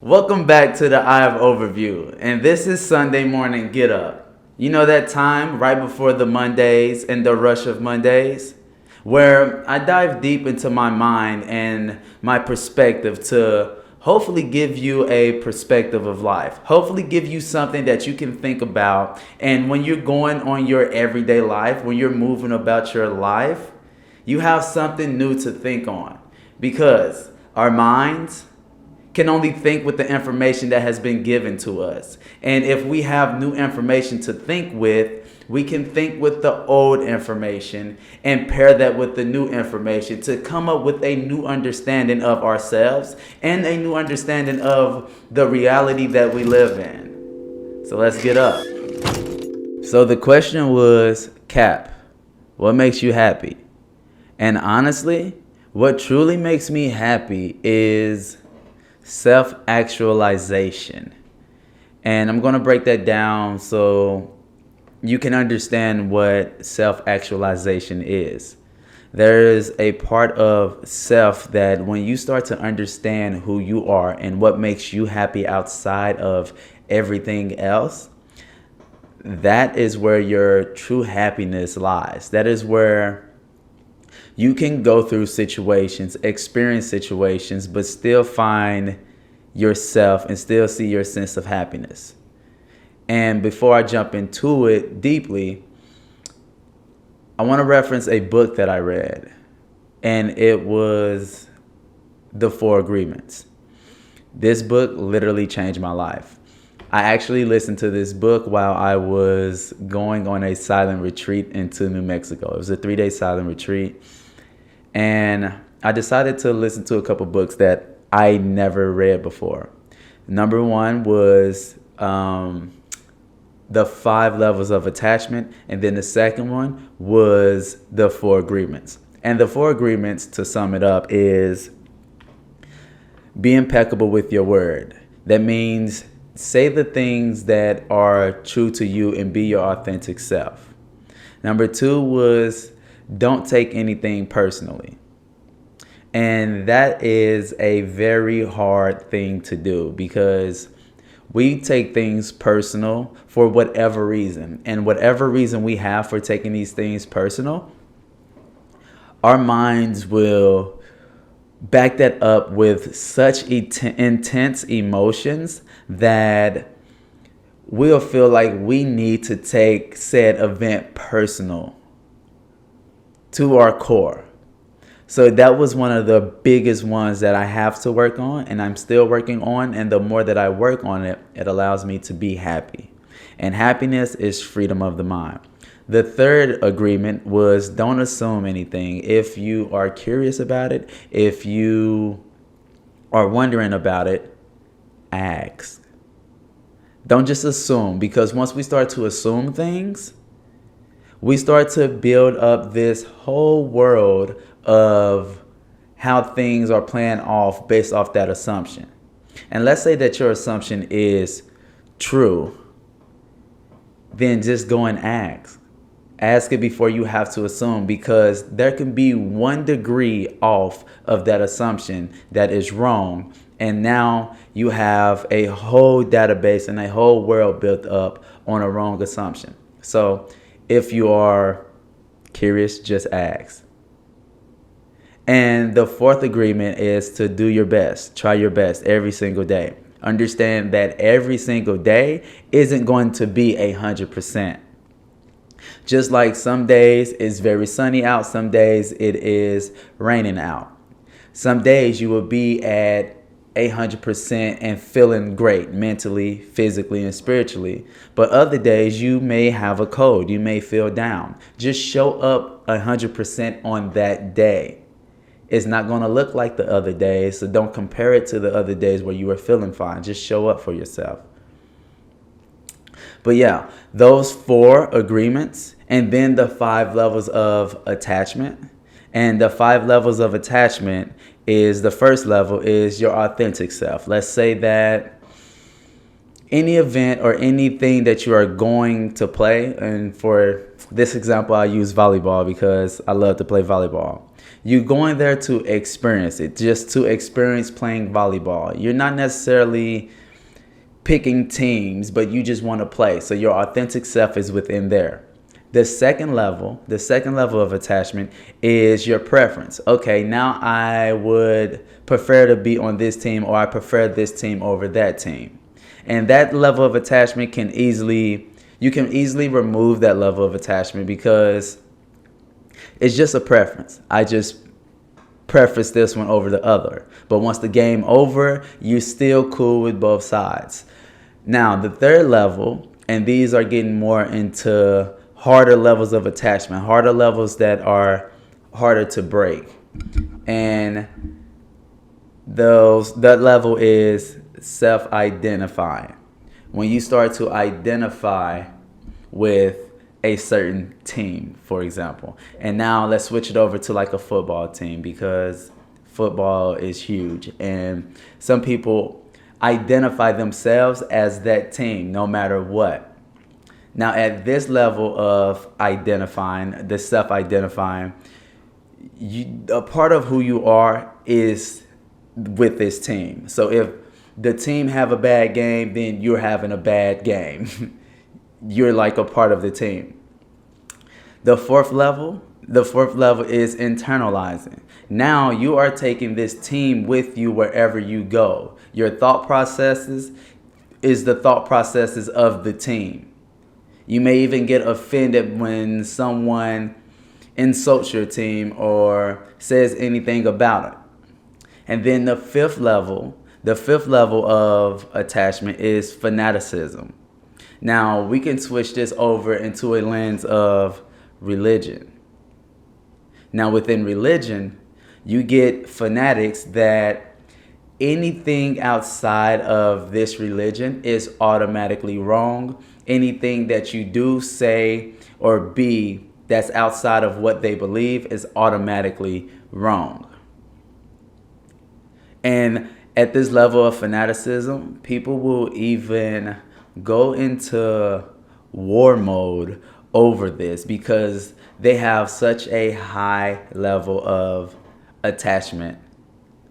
Welcome back to the Eye of Overview, and this is Sunday morning get up. You know that time right before the Mondays and the rush of Mondays, where I dive deep into my mind and my perspective to hopefully give you a perspective of life. Hopefully give you something that you can think about, and when you're going on your everyday life, when you're moving about your life, you have something new to think on because our minds can only think with the information that has been given to us. And if we have new information to think with, we can think with the old information and pair that with the new information to come up with a new understanding of ourselves and a new understanding of the reality that we live in. So let's get up. So the question was, Cap, what makes you happy? And honestly, what truly makes me happy is self-actualization. And I'm going to break that down so you can understand what self-actualization is. There is a part of self that when you start to understand who you are and what makes you happy outside of everything else, that is where your true happiness lies. That is where you can go through situations, experience situations, but still find yourself and still see your sense of happiness. And before I jump into it deeply, I want to reference a book that I read, and it was The Four Agreements. This book literally changed my life. I actually listened to this book while I was going on a silent retreat into New Mexico. It was a 3-day silent retreat. And I decided to listen to a couple books that I never read before. Number one was The 5 Levels of Attachment. And then the second one was The Four Agreements. And the Four Agreements, to sum it up, is be impeccable with your word. That means say the things that are true to you and be your authentic self. Number 2 was don't take anything personally. And that is a very hard thing to do because we take things personal for whatever reason. And whatever reason we have for taking these things personal, our minds will back that up with such intense emotions that we'll feel like we need to take said event personal to our core. So that was one of the biggest ones that I have to work on and I'm still working on. And the more that I work on it, it allows me to be happy. And happiness is freedom of the mind. The third agreement was don't assume anything. If you are curious about it, if you are wondering about it, ask. Don't just assume, because once we start to assume things, we start to build up this whole world of how things are playing off based off that assumption. And let's say that your assumption is true, then just go and ask. Ask it before you have to assume, because there can be 1 degree off of that assumption that is wrong. And now you have a whole database and a whole world built up on a wrong assumption. So if you are curious, just ask. And the 4th agreement is to do your best. Try your best every single day. Understand that every single day isn't going to be 100%. Just like some days it's very sunny out, some days it is raining out. Some days you will be at 100% and feeling great mentally, physically, and spiritually. But other days you may have a cold, you may feel down. Just show up 100% on that day. It's not going to look like the other days, so don't compare it to the other days where you were feeling fine. Just show up for yourself. But yeah, those 4 agreements and then the 5 levels of attachment. And the 5 levels of attachment is the first level is your authentic self. Let's say that any event or anything that you are going to play, and for this example, I use volleyball because I love to play volleyball. You're going there to experience it, just to experience playing volleyball. You're not necessarily picking teams, but you just want to play. So your authentic self is within there. The second level of attachment is your preference. Okay, now I would prefer to be on this team, or I prefer this team over that team. And that level of attachment you can easily remove that level of attachment because it's just a preference. I just preference this one over the other. But once the game over, you're still cool with both sides. Now, the third level, and these are getting more into harder levels of attachment, harder levels that are harder to break. And that level is self-identifying. When you start to identify with a certain team, for example. And now let's switch it over to like a football team, because football is huge. And some people identify themselves as that team no matter what. Now, at this level of identifying, the self-identifying, a part of who you are is with this team. So if the team have a bad game, then you're having a bad game. You're like a part of the team. The fourth level is internalizing. Now you are taking this team with you wherever you go. Your thought processes is the thought processes of the team. You may even get offended when someone insults your team or says anything about it. And then the fifth level of attachment is fanaticism. Now, we can switch this over into a lens of religion. Now, within religion, you get fanatics that anything outside of this religion is automatically wrong. Anything that you do, say, or be that's outside of what they believe is automatically wrong. And at this level of fanaticism, people will even go into war mode over this because they have such a high level of attachment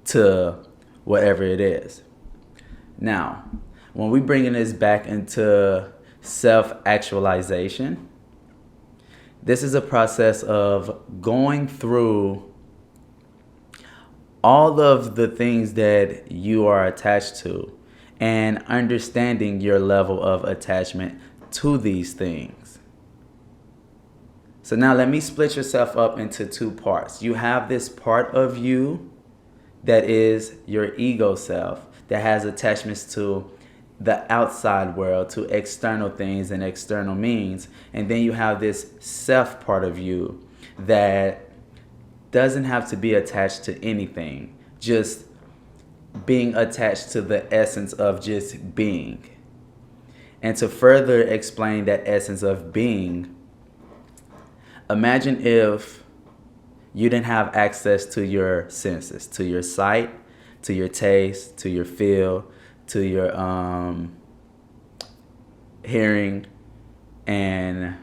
to whatever it is. Now, when we bring this back into self-actualization, this is a process of going through all of the things that you are attached to and understanding your level of attachment to these things. So now let me split yourself up into two parts. You have this part of you that is your ego self that has attachments to the outside world, to external things and external means. And then you have this self part of you that doesn't have to be attached to anything, just being attached to the essence of just being. And to further explain that essence of being, imagine if you didn't have access to your senses, to your sight, to your taste, to your feel, to your hearing, and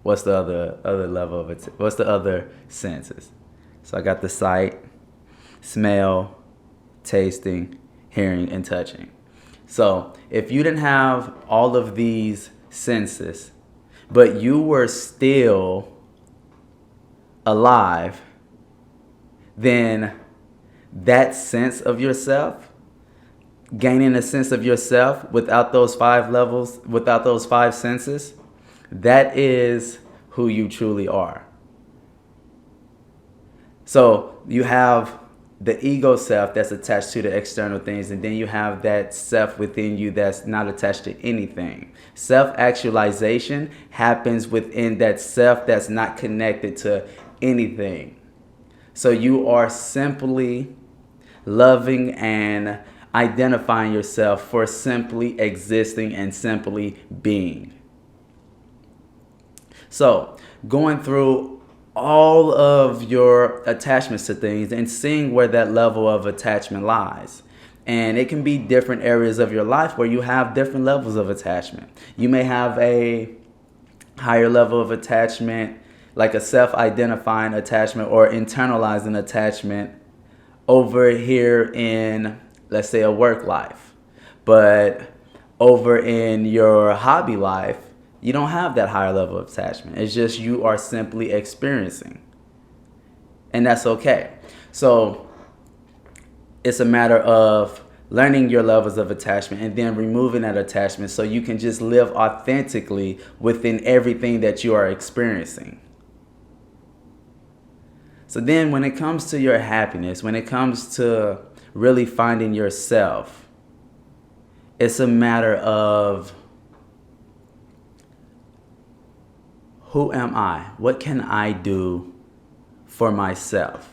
what's the other level of it? What's the other senses? So I got the sight, smell, tasting, hearing, and touching. So if you didn't have all of these senses, but you were still alive, then that sense of yourself, gaining a sense of yourself without those 5 levels, without those 5 senses, that is who you truly are. So you have the ego self that's attached to the external things, and then you have that self within you that's not attached to anything. Self-actualization happens within that self that's not connected to anything. So you are simply loving and identifying yourself for simply existing and simply being. So going through all of your attachments to things and seeing where that level of attachment lies. And it can be different areas of your life where you have different levels of attachment. You may have a higher level of attachment like a self-identifying attachment or internalizing attachment over here in, let's say, a work life. But over in your hobby life, you don't have that higher level of attachment. It's just you are simply experiencing. And that's okay. So it's a matter of learning your levels of attachment and then removing that attachment so you can just live authentically within everything that you are experiencing. So then when it comes to your happiness, when it comes to really finding yourself, it's a matter of, who am I? What can I do for myself?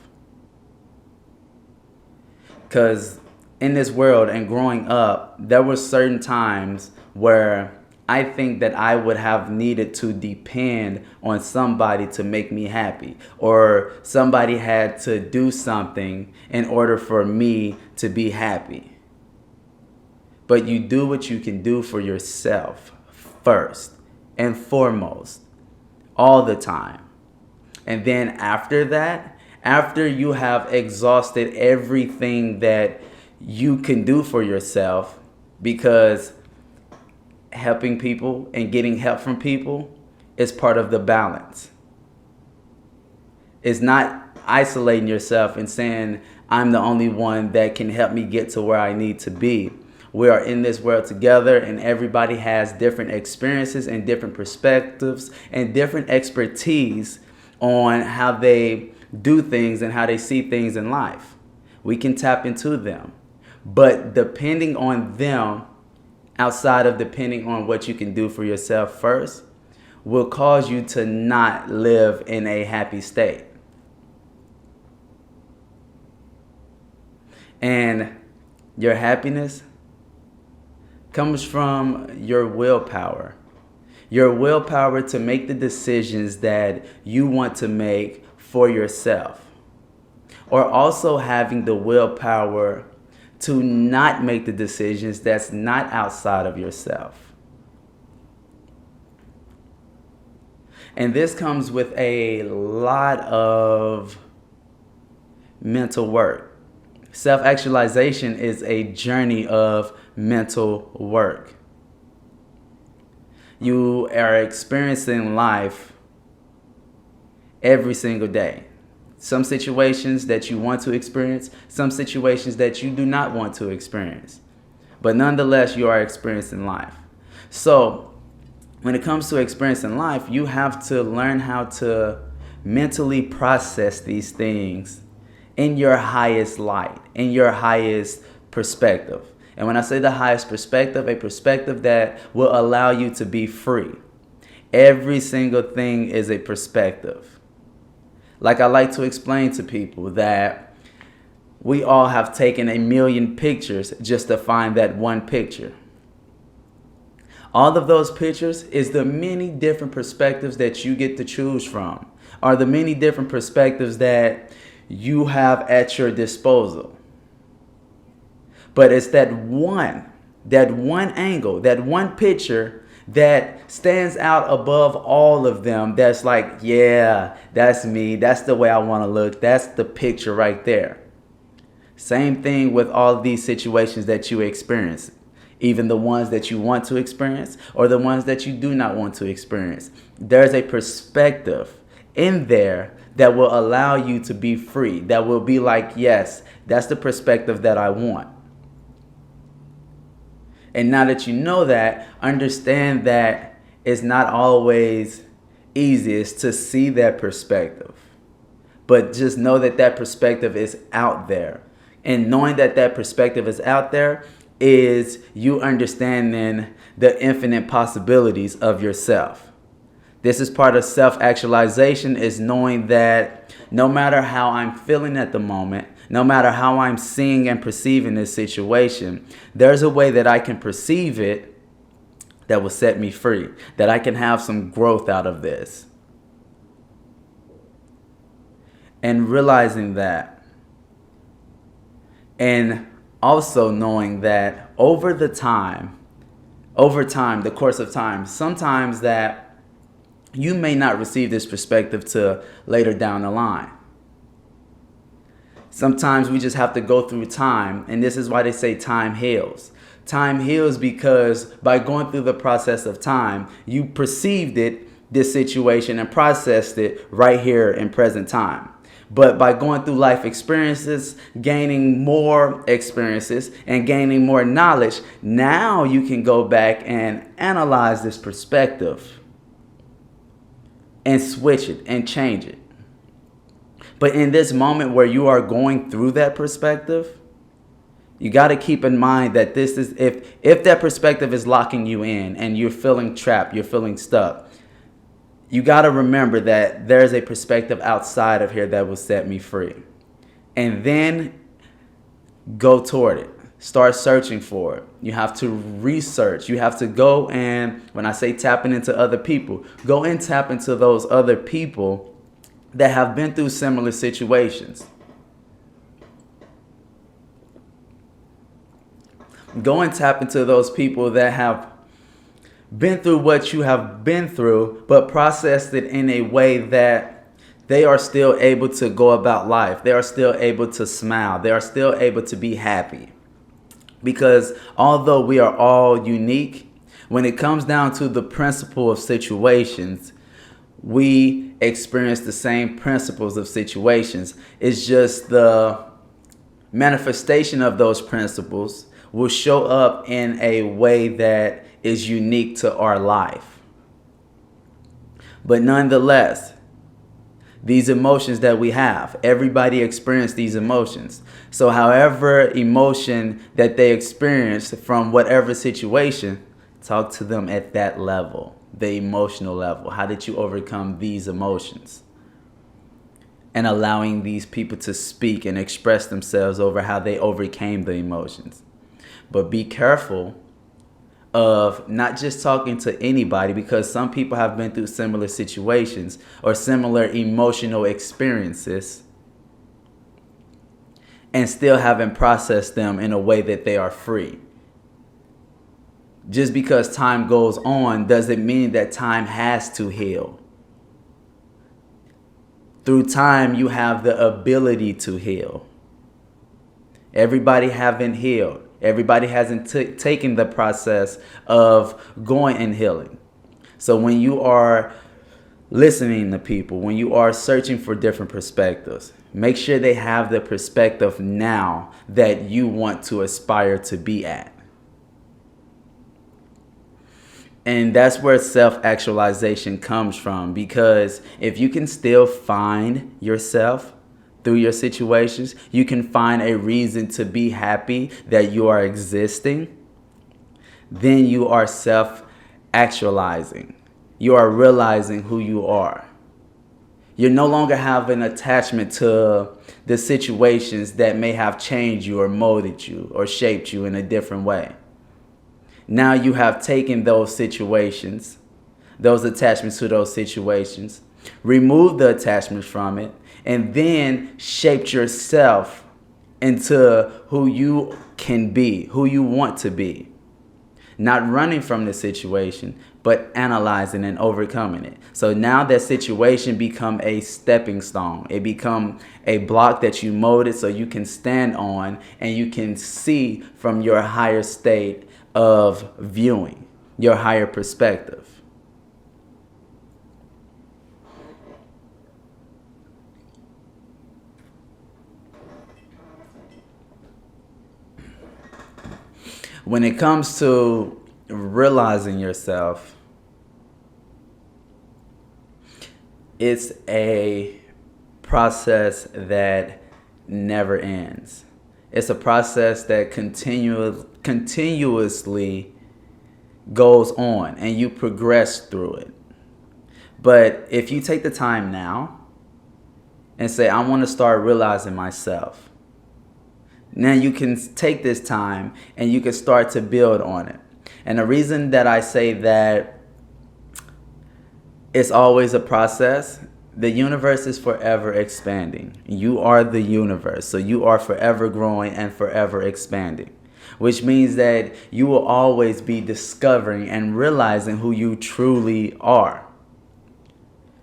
Because in this world and growing up, there were certain times where I think that I would have needed to depend on somebody to make me happy, or somebody had to do something in order for me to be happy. But you do what you can do for yourself first and foremost, all the time. And then after that, after you have exhausted everything that you can do for yourself, because helping people and getting help from people is part of the balance. It's not isolating yourself and saying, I'm the only one that can help me get to where I need to be. We are in this world together, and everybody has different experiences and different perspectives and different expertise on how they do things and how they see things in life. We can tap into them. But depending on them, outside of depending on what you can do for yourself first, will cause you to not live in a happy state. And your happiness comes from your willpower. Your willpower to make the decisions that you want to make for yourself. Or also having the willpower to not make the decisions that's not outside of yourself. And this comes with a lot of mental work. Self-actualization is a journey of mental work. You are experiencing life every single day. Some situations that you want to experience, some situations that you do not want to experience. But nonetheless, you are experiencing life. So when it comes to experiencing life, you have to learn how to mentally process these things in your highest light, in your highest perspective. And when I say the highest perspective, a perspective that will allow you to be free. Every single thing is a perspective. Like I like to explain to people that we all have taken 1,000,000 pictures just to find that one picture. All of those pictures is the many different perspectives that you get to choose from, or the many different perspectives that you have at your disposal. But it's that one angle, that one picture that stands out above all of them, that's like, yeah, that's me, that's the way I want to look, that's the picture right there. Same thing with all of these situations that you experience, even the ones that you want to experience or the ones that you do not want to experience. There's a perspective in there that will allow you to be free, that will be like, yes, that's the perspective that I want. And now that you know that, understand that it's not always easiest to see that perspective. But just know that that perspective is out there. And knowing that that perspective is out there is you understanding the infinite possibilities of yourself. This is part of self-actualization, is knowing that no matter how I'm feeling at the moment, no matter how I'm seeing and perceiving this situation, there's a way that I can perceive it that will set me free, that I can have some growth out of this. And realizing that, and also knowing that over the course of time, sometimes that you may not receive this perspective till later down the line. Sometimes we just have to go through time, and this is why they say time heals. Time heals because by going through the process of time, you perceived it, this situation, and processed it right here in present time. But by going through life experiences, gaining more experiences, and gaining more knowledge, now you can go back and analyze this perspective and switch it and change it. But in this moment where you are going through that perspective, you got to keep in mind that this is, if that perspective is locking you in and you're feeling trapped, you're feeling stuck, you got to remember that there's a perspective outside of here that will set me free. And then go toward it. Start searching for it. You have to research. You have to go, and when I say tapping into other people, go and tap into those other people that have been through similar situations. Go and tap into those people that have been through what you have been through, but processed it in a way that they are still able to go about life. They are still able to smile. They are still able to be happy. Because although we are all unique, when it comes down to the principle of situations, we experience the same principles of situations. It's just the manifestation of those principles will show up in a way that is unique to our life. But nonetheless, these emotions that we have, everybody experiences these emotions. So however emotion that they experience from whatever situation, talk to them at that level, the emotional level. How did you overcome these emotions? And allowing these people to speak and express themselves over how they overcame the emotions. But be careful of not just talking to anybody, because some people have been through similar situations or similar emotional experiences and still haven't processed them in a way that they are free. Just because time goes on doesn't mean that time has to heal. Through time, you have the ability to heal. Everybody haven't healed. Everybody hasn't taken the process of going and healing. So when you are listening to people, when you are searching for different perspectives, make sure they have the perspective now that you want to aspire to be at. And that's where self-actualization comes from, because if you can still find yourself through your situations, you can find a reason to be happy that you are existing, then you are self-actualizing. You are realizing who you are. You no longer have an attachment to the situations that may have changed you or molded you or shaped you in a different way. Now you have taken those situations, those attachments to those situations, removed the attachments from it, and then shaped yourself into who you can be, who you want to be. Not running from the situation, but analyzing and overcoming it. So now that situation become a stepping stone. It become a block that you molded so you can stand on and you can see from your higher state of viewing, your higher perspective. When it comes to realizing yourself, it's a process that never ends. It's a process that continuously goes on and you progress through it. But if you take the time now and say, I want to start realizing myself, now you can take this time and you can start to build on it. And the reason that I say that it's always a process, the universe is forever expanding. You are the universe, so you are forever growing and forever expanding, which means that you will always be discovering and realizing who you truly are.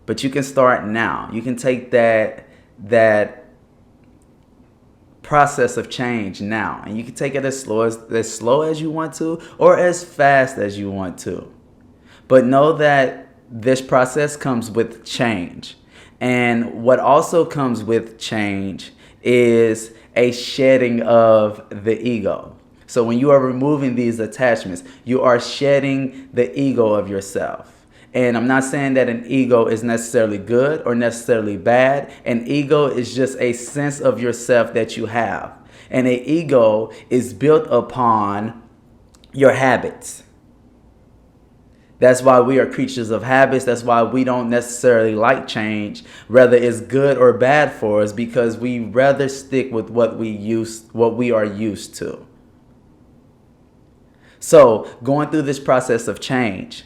But you can start now. You can take that process of change now, and you can take it as slow as you want to, or as fast as you want to. But know that this process comes with change. And what also comes with change is a shedding of the ego. So when you are removing these attachments, you are shedding the ego of yourself. And I'm not saying that an ego is necessarily good or necessarily bad. An ego is just a sense of yourself that you have. And an ego is built upon your habits. That's why we are creatures of habits. That's why we don't necessarily like change, whether it's good or bad for us, because we rather stick with what we are used to. So, going through this process of change,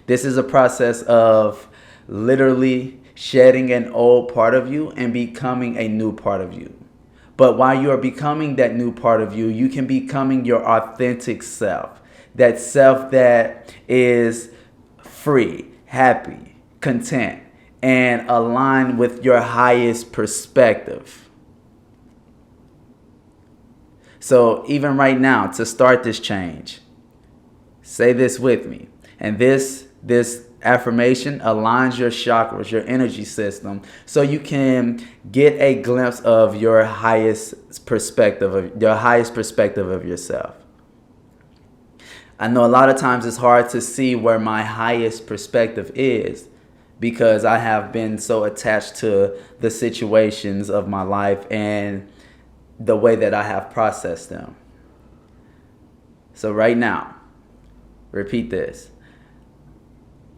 this is a process of literally shedding an old part of you and becoming a new part of you. But while you are becoming that new part of you, you can becoming your authentic self. That self that is free, happy, content, and aligned with your highest perspective. So even right now, to start this change, say this with me. And this affirmation aligns your chakras, your energy system, so you can get a glimpse of your highest perspective of yourself. I know a lot of times it's hard to see where my highest perspective is because I have been so attached to the situations of my life and the way that I have processed them. So right now, repeat this.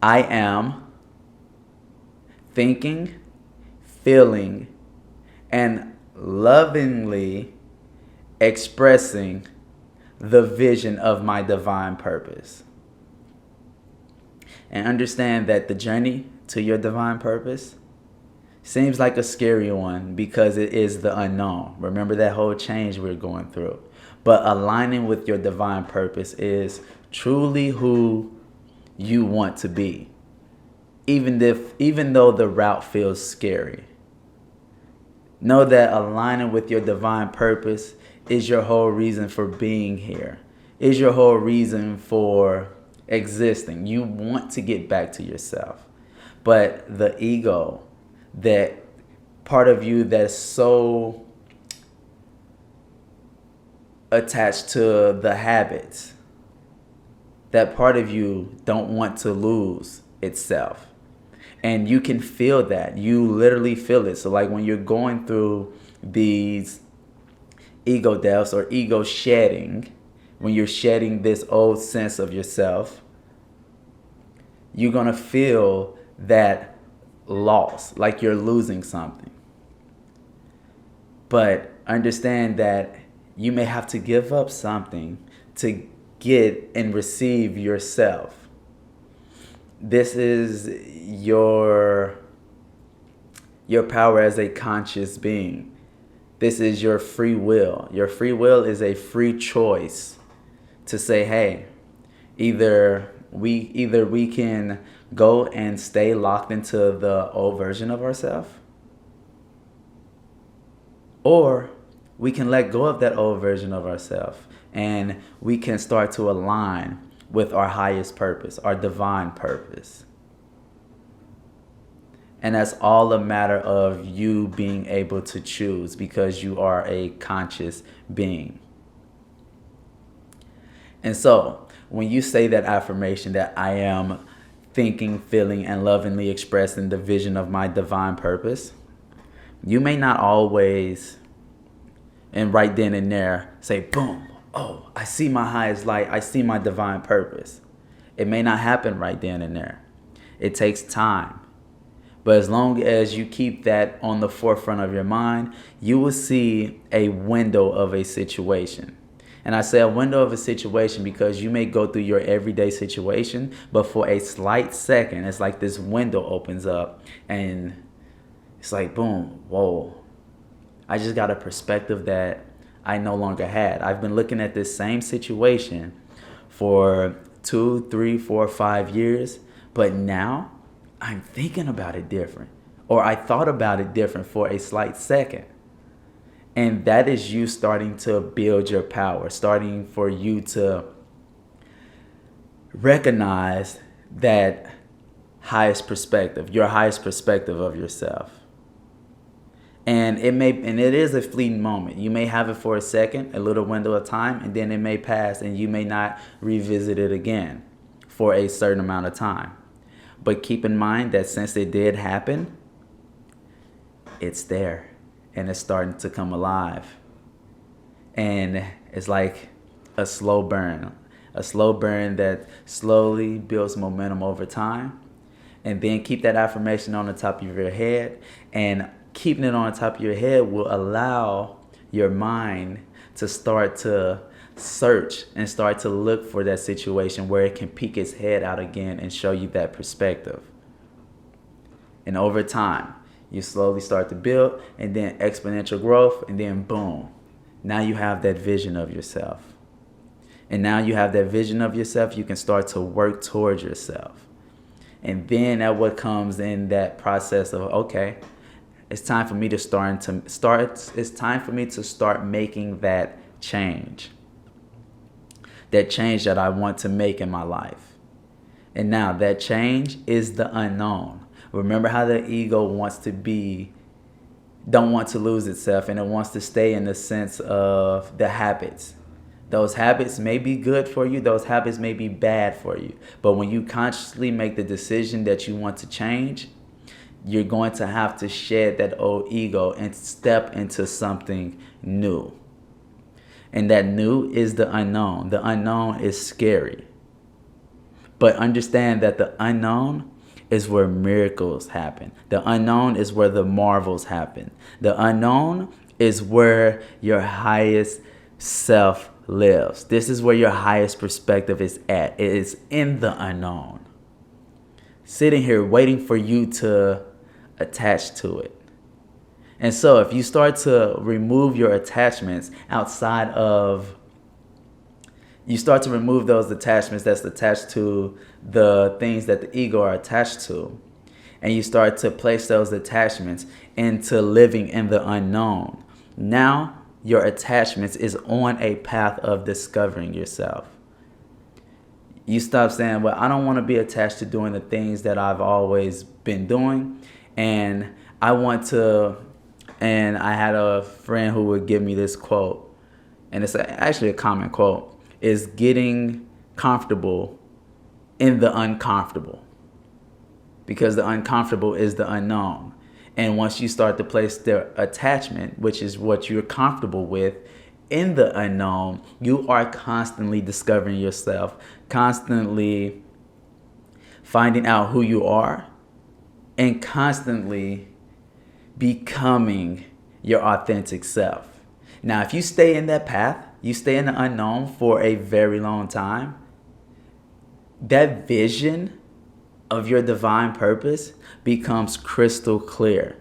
I am thinking, feeling, and lovingly expressing the vision of my divine purpose. And understand that the journey to your divine purpose seems like a scary one because it is the unknown. Remember that whole change we're going through. But aligning with your divine purpose is truly who you want to be. Even though the route feels scary. Know that aligning with your divine purpose is your whole reason for being here. Is your whole reason for existing. You want to get back to yourself. But the ego, that part of you that's so attached to the habits, that part of you don't want to lose itself. And you can feel that. You literally feel it. So like when you're going through these ego deaths or ego shedding, when you're shedding this old sense of yourself, you're going to feel that loss, like you're losing something. But understand that you may have to give up something to get and receive yourself. This is your power as a conscious being. This is your free will. Your free will is a free choice to say, hey, either we can go and stay locked into the old version of ourselves, or we can let go of that old version of ourselves and we can start to align with our highest purpose, our divine purpose. And that's all a matter of you being able to choose because you are a conscious being. And so when you say that affirmation that I am thinking, feeling, and lovingly expressing the vision of my divine purpose, you may not always, and right then and there, say, boom, oh, I see my highest light. I see my divine purpose. It may not happen right then and there. It takes time. But as long as you keep that on the forefront of your mind, you will see a window of a situation. And I say a window of a situation because you may go through your everyday situation, but for a slight second, it's like this window opens up and it's like, boom, whoa. I just got a perspective that I no longer had. I've been looking at this same situation for 2, 3, 4, 5 years, but now I'm thinking about it different, or I thought about it different for a slight second. And that is you starting to build your power, starting for you to recognize that highest perspective, your highest perspective of yourself. And it is a fleeting moment. You may have it for a second, a little window of time, and then it may pass and you may not revisit it again for a certain amount of time. But keep in mind that since it did happen, it's there and it's starting to come alive. And it's like a slow burn that slowly builds momentum over time. And then keep that affirmation on the top of your head, and keeping it on the top of your head will allow your mind to start to search and start to look for that situation where it can peek its head out again and show you that perspective. And over time, you slowly start to build, and then exponential growth, and then boom, now you have that vision of yourself. And now you have that vision of yourself, you can start to work towards yourself. And then that what comes in that process of, okay, it's time for me to start making that change. That change that I want to make in my life. And now that change is the unknown. Remember how the ego don't want to lose itself, and it wants to stay in the sense of the habits. Those habits may be good for you, those habits may be bad for you. But when you consciously make the decision that you want to change, you're going to have to shed that old ego and step into something new. And that new is the unknown. The unknown is scary. But understand that the unknown is where miracles happen. The unknown is where the marvels happen. The unknown is where your highest self lives. This is where your highest perspective is at. It is in the unknown. Sitting here waiting for you to attach to it. And so if you start to remove your attachments you start to remove those attachments that's attached to the things that the ego are attached to, and you start to place those attachments into living in the unknown, now your attachments is on a path of discovering yourself. You stop saying, well, I don't want to be attached to doing the things that I've always been doing. And I had a friend who would give me this quote, and it's actually a common quote, is getting comfortable in the uncomfortable. Because the uncomfortable is the unknown. And once you start to place the attachment, which is what you're comfortable with, in the unknown, you are constantly discovering yourself, constantly finding out who you are, and constantly becoming your authentic self. Now, if you stay in that path, you stay in the unknown for a very long time, that vision of your divine purpose becomes crystal clear,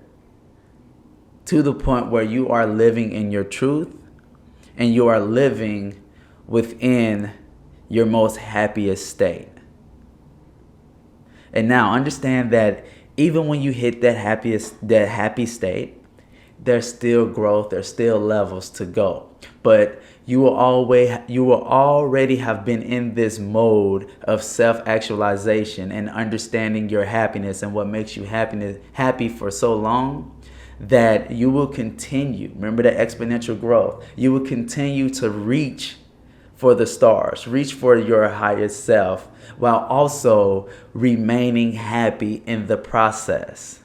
to the point where you are living in your truth and you are living within your most happiest state. And now understand that even when you hit that happy state, there's still growth, there's still levels to go. But you will already have been in this mode of self-actualization and understanding your happiness and what makes you happy for so long that you will continue. Remember that exponential growth. You will continue to reach for the stars, reach for your highest self, while also remaining happy in the process.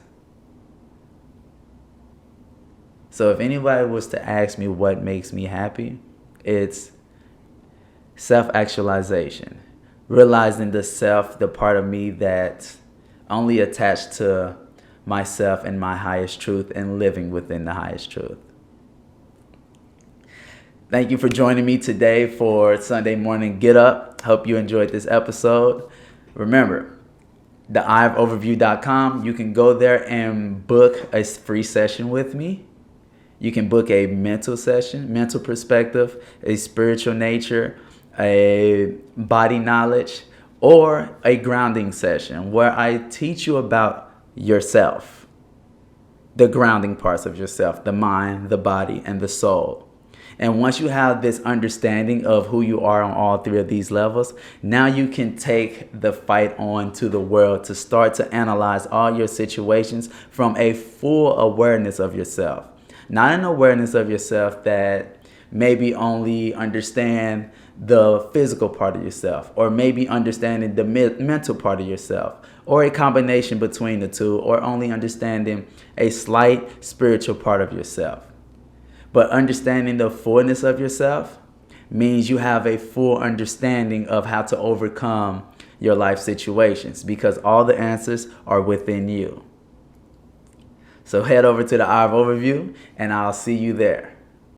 So if anybody was to ask me what makes me happy, it's self-actualization. Realizing the self, the part of me that's only attached to myself and my highest truth, and living within the highest truth. Thank you for joining me today for Sunday Morning Get Up. Hope you enjoyed this episode. Remember, theiveoverview.com, you can go there and book a free session with me. You can book a mental session, mental perspective, a spiritual nature, a body knowledge, or a grounding session where I teach you about yourself, the grounding parts of yourself, the mind, the body, and the soul. And once you have this understanding of who you are on all three of these levels, now you can take the fight on to the world to start to analyze all your situations from a full awareness of yourself. Not an awareness of yourself that maybe only understand the physical part of yourself, or maybe understanding the mental part of yourself, or a combination between the two, or only understanding a slight spiritual part of yourself. But understanding the fullness of yourself means you have a full understanding of how to overcome your life situations, because all the answers are within you. So head over to the Eye of Overview, and I'll see you there.